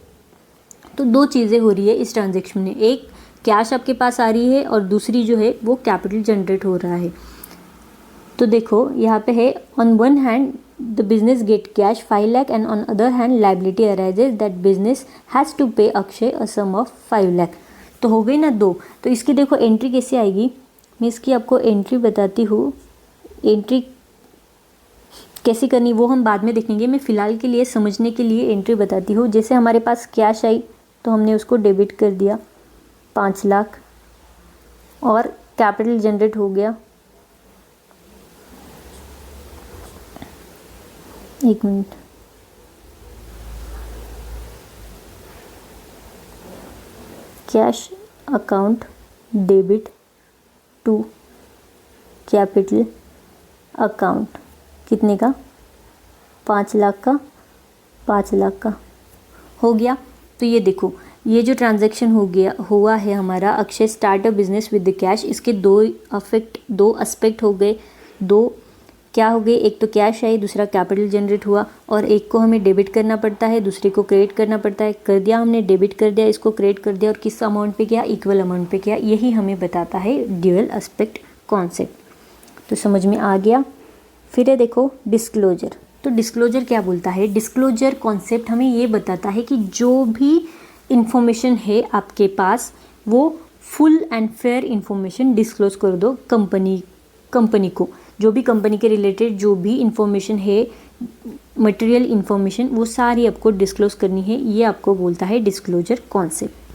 तो 2 चीज़ें हो रही है इस ट्रांजेक्शन में, एक कैश आपके पास आ रही है और दूसरी जो है वो कैपिटल जनरेट हो रहा है। तो देखो यहाँ पे है, on one hand the business get cash 5 lakh and on other hand liability arises that business has to pay Akshay a sum of 5 lakh। तो हो गई ना दो। तो इसकी देखो एंट्री कैसे आएगी, मैं इसकी आपको एंट्री बताती हूँ। एंट्री कैसे करनी वो हम बाद में देखेंगे, मैं फ़िलहाल के लिए समझने के लिए एंट्री बताती हूँ। जैसे हमारे पास कैश आई तो हमने उसको डेबिट कर दिया 5 लाख और कैपिटल जनरेट हो गया, एक minute, cash account debit to capital account, कितने का, 5 लाख का, 5 लाख का हो गया। तो ये देखो ये जो ट्रांजैक्शन हुआ है हमारा, Akshay start a business with the cash, इसके दो एस्पेक्ट हो गए, दो क्या हो गए, एक तो कैश आई, दूसरा कैपिटल जनरेट हुआ, और एक को हमें डेबिट करना पड़ता है, दूसरे को क्रेडिट करना पड़ता है। कर दिया हमने, डेबिट कर दिया, इसको क्रेडिट कर दिया, और किस अमाउंट पे किया, इक्वल अमाउंट पे किया। यही हमें बताता है ड्यूअल एस्पेक्ट कॉन्सेप्ट। तो समझ में आ गया। फिर है देखो डिस्क्लोजर। तो डिस्क्लोजर क्या बोलता है, डिस्क्लोजर कॉन्सेप्ट हमें ये बताता है कि जो भी इंफॉर्मेशन है आपके पास वो full and fair information disclose कर दो कंपनी को। जो भी कंपनी के रिलेटेड जो भी इंफॉर्मेशन है, मटेरियल इंफॉर्मेशन, वो सारी आपको डिस्क्लोज करनी है। ये आपको बोलता है डिस्क्लोजर कॉन्सेप्ट।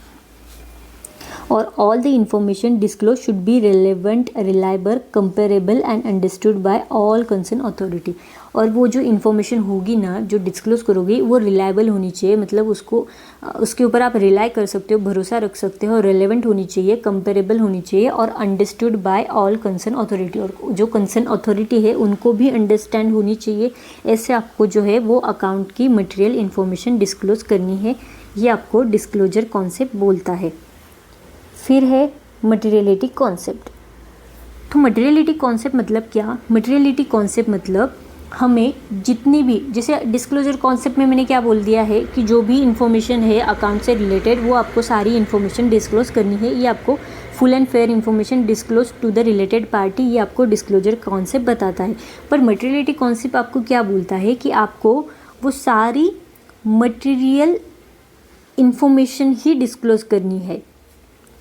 और all the information disclose should be relevant, reliable, comparable and understood by all concern authority. और वो जो इन्फॉर्मेशन होगी ना, जो डिस्क्लोज करोगे, वो रिलायबल होनी चाहिए, मतलब उसके ऊपर आप रिलाई कर सकते हो, भरोसा रख सकते हो। रेलेवेंट होनी चाहिए, कंपेरेबल होनी चाहिए, और understood by all concern authority, और जो कंसर्न अथॉरिटी है उनको भी अंडरस्टैंड होनी चाहिए। ऐसे आपको जो है वो अकाउंट की मटेरियल इन्फॉर्मेशन डिस्क्लोज करनी है। ये आपको डिस्क्लोजर कॉन्सेप्ट बोलता है। फिर है मटेरियलिटी कॉन्सेप्ट। तो मटेरियलिटी कॉन्सेप्ट मतलब क्या, मटेरियलिटी कॉन्सेप्ट मतलब हमें जितनी भी, जैसे डिस्क्लोजर कॉन्सेप्ट में मैंने क्या बोल दिया है कि जो भी इन्फॉर्मेशन है अकाउंट से रिलेटेड वो आपको सारी इन्फॉर्मेशन डिस्क्लोज करनी है। ये आपको full and fair information disclose to the related party, ये आपको डिस्क्लोजर कॉन्सेप्ट बताता है। पर मटेरियलिटी कॉन्सेप्ट आपको क्या बोलता है कि आपको वो सारी मटेरियल इन्फॉर्मेशन ही डिस्क्लोज करनी है।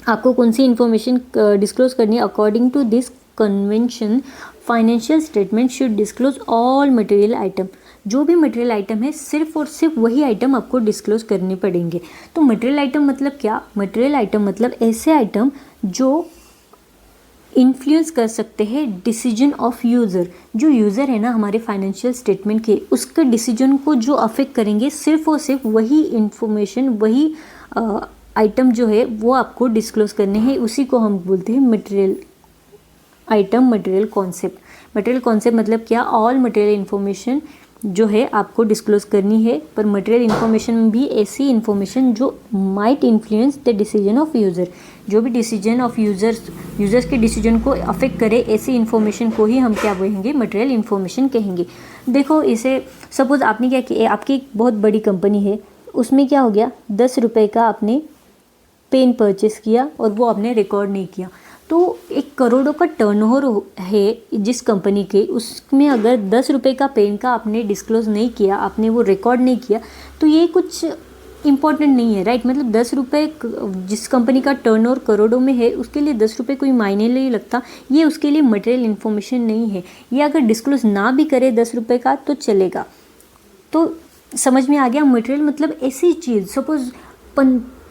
आपको कौन सी इन्फॉर्मेशन डिस्क्लोज करनी है, according to this convention financial statement should disclose all material item. जो भी मटेरियल आइटम है सिर्फ और सिर्फ वही आइटम आपको डिस्क्लोज करने पड़ेंगे। तो मटेरियल आइटम मतलब क्या, मटेरियल आइटम मतलब ऐसे आइटम जो इन्फ्लुएंस कर सकते हैं डिसीजन ऑफ यूज़र। जो यूज़र है ना हमारे फाइनेंशियल स्टेटमेंट के, उसके डिसीजन को जो अफेक्ट करेंगे, सिर्फ और सिर्फ वही इंफॉर्मेशन, वही आइटम जो है वो आपको डिस्क्लोज करने हैं। उसी को हम बोलते हैं material item, material concept. Material concept मतलब क्या, ऑल मटेरियल इन्फॉर्मेशन जो है आपको डिस्क्लोज करनी है। पर मटेरियल इन्फॉर्मेशन भी ऐसी इन्फॉर्मेशन जो might influence the decision of user, जो भी डिसीजन ऑफ यूज़र्स के डिसीजन को अफेक्ट करे, ऐसी इन्फॉर्मेशन को ही हम क्या कहेंगे, मटेरियल इन्फॉर्मेशन कहेंगे। देखो इसे सपोज आपने क्या किया, आपकी एक बहुत बड़ी कंपनी है, उसमें क्या हो गया, 10 रुपये का आपने पेन परचेस किया और वो आपने रिकॉर्ड नहीं किया। तो 1 करोड़ों का टर्नओवर है जिस कंपनी के, उसमें अगर 10 रुपये का पेन का आपने डिस्क्लोज नहीं किया, आपने वो रिकॉर्ड नहीं किया, तो ये कुछ इम्पॉर्टेंट नहीं है, राइट। मतलब 10 रुपये, जिस कंपनी का टर्नओवर करोड़ों में है उसके लिए 10 रुपये कोई मायने नहीं लगता, ये उसके लिए मटेरियल इन्फॉर्मेशन नहीं है। ये अगर डिस्क्लोज ना भी करे 10 रुपये का तो चलेगा। तो समझ में आ गया, मटेरियल मतलब ऐसी चीज़, सपोज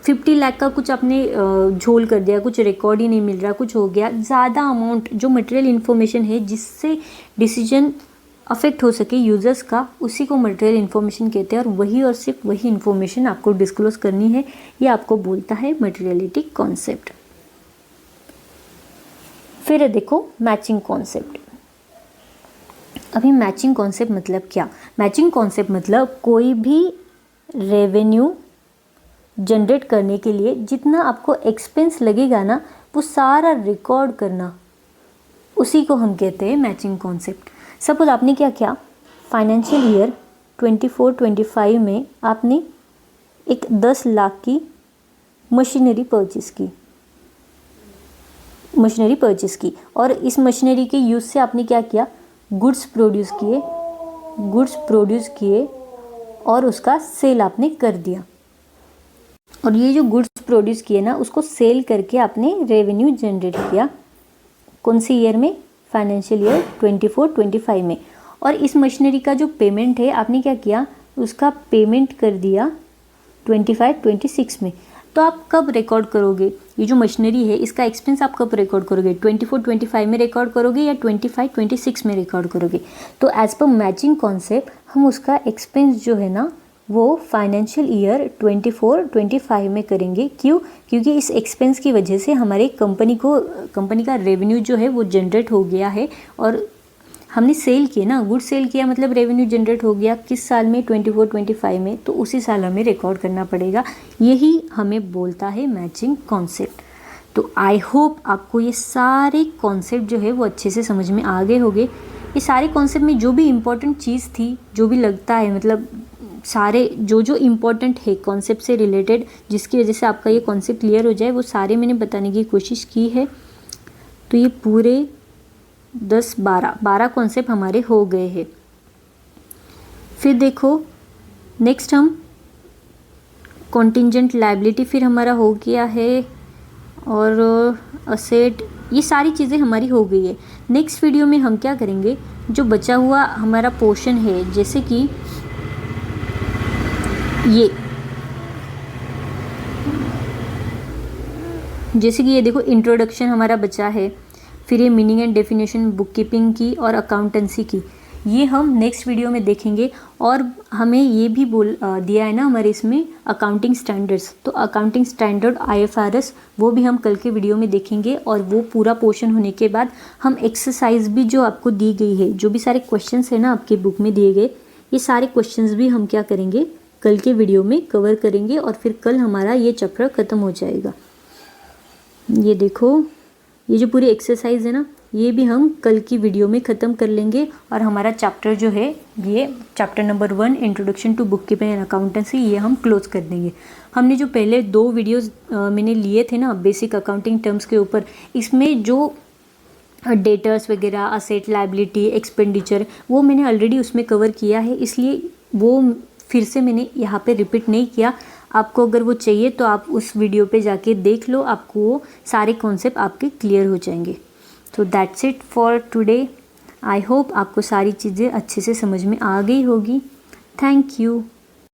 50 लाख का कुछ आपने झोल कर दिया, कुछ रिकॉर्ड ही नहीं मिल रहा, कुछ हो गया, ज़्यादा अमाउंट जो मटेरियल इन्फॉर्मेशन है जिससे डिसीजन अफेक्ट हो सके यूज़र्स का, उसी को मटेरियल इन्फॉर्मेशन कहते हैं। और वही और सिर्फ वही इन्फॉर्मेशन आपको डिस्क्लोज करनी है, ये आपको बोलता है मटेरियलिटी कॉन्सेप्ट। फिर देखो मैचिंग कॉन्सेप्ट। अभी मैचिंग कॉन्सेप्ट मतलब क्या, मैचिंग कॉन्सेप्ट मतलब कोई भी रेवेन्यू जनरेट करने के लिए जितना आपको एक्सपेंस लगेगा ना, वो सारा रिकॉर्ड करना, उसी को हम कहते हैं मैचिंग कॉन्सेप्ट। सपोज आपने क्या किया, फाइनेंशियल ईयर 24-25 में आपने एक 10 लाख की मशीनरी परचेस की और इस मशीनरी के यूज़ से आपने क्या किया, गुड्स प्रोड्यूस किए गुड्स प्रोड्यूस किए और उसका सेल आपने कर दिया, और ये जो गुड्स प्रोड्यूस किए ना उसको सेल करके आपने रेवेन्यू जनरेट किया। कौन सी ईयर में? फाइनेंशियल ईयर 24-25 में। और इस मशीनरी का जो पेमेंट है आपने क्या किया, उसका पेमेंट कर दिया 25-26 में। तो आप कब रिकॉर्ड करोगे ये जो मशीनरी है, इसका एक्सपेंस आप कब रिकॉर्ड करोगे? 24-25 में रिकॉर्ड करोगे या 25-26 में रिकॉर्ड करोगे? तो एज पर मैचिंग कॉन्सेप्ट हम उसका एक्सपेंस जो है ना वो फाइनेंशियल ईयर 24-25 में करेंगे। क्यों? क्योंकि इस एक्सपेंस की वजह से हमारे कंपनी का रेवेन्यू जो है वो जनरेट हो गया है, और हमने सेल किया ना, गुड सेल किया मतलब रेवेन्यू जनरेट हो गया। किस साल में? 24-25 में। तो उसी साल हमें रिकॉर्ड करना पड़ेगा। यही हमें बोलता है मैचिंग कॉन्सेप्ट। तो आई होप आपको ये सारे कॉन्सेप्ट जो है वो अच्छे से समझ में आ गए होंगे। ये सारे कॉन्सेप्ट में जो भी इम्पोर्टेंट चीज़ थी, जो भी लगता है, मतलब सारे जो इम्पोर्टेंट है कॉन्सेप्ट से रिलेटेड, जिसकी वजह से आपका ये कॉन्सेप्ट क्लियर हो जाए, वो सारे मैंने बताने की कोशिश की है। तो ये पूरे 12 कॉन्सेप्ट हमारे हो गए हैं। फिर देखो नेक्स्ट हम कॉन्टिंजेंट लायबिलिटी फिर हमारा हो गया है, और असेट, ये सारी चीज़ें हमारी हो गई है। नेक्स्ट वीडियो में हम क्या करेंगे, जो बचा हुआ हमारा पोर्शन है, जैसे कि ये देखो इंट्रोडक्शन हमारा बचा है, फिर ये meaning and definition book keeping की और अकाउंटेंसी की, ये हम नेक्स्ट वीडियो में देखेंगे। और हमें ये भी दिया है ना हमारे इसमें अकाउंटिंग स्टैंडर्ड्स, तो अकाउंटिंग स्टैंडर्ड IFRS वो भी हम कल के वीडियो में देखेंगे। और वो पूरा पोर्शन होने के बाद हम एक्सरसाइज भी जो आपको दी गई है, जो भी सारे क्वेश्चंस है ना आपके बुक में दिए गए, ये सारे क्वेश्चंस भी हम क्या करेंगे, कल के वीडियो में कवर करेंगे। और फिर कल हमारा ये चैप्टर ख़त्म हो जाएगा। ये देखो ये जो पूरी एक्सरसाइज है ना, ये भी हम कल की वीडियो में ख़त्म कर लेंगे। और हमारा चैप्टर जो है, ये chapter number 1 introduction to book keeping and accountancy, ये हम क्लोज कर देंगे। हमने जो पहले 2 वीडियोस मैंने लिए थे ना बेसिक अकाउंटिंग टर्म्स के ऊपर, इसमें जो डेटर्स वगैरह, असेट, लायबिलिटी, एक्सपेंडिचर, वो मैंने ऑलरेडी उसमें कवर किया है, इसलिए वो फिर से मैंने यहाँ पे रिपीट नहीं किया। आपको अगर वो चाहिए तो आप उस वीडियो पे जाके देख लो, आपको वो सारे कॉन्सेप्ट आपके क्लियर हो जाएंगे। तो that's it for today. I hope आपको सारी चीज़ें अच्छे से समझ में आ गई होगी। Thank you.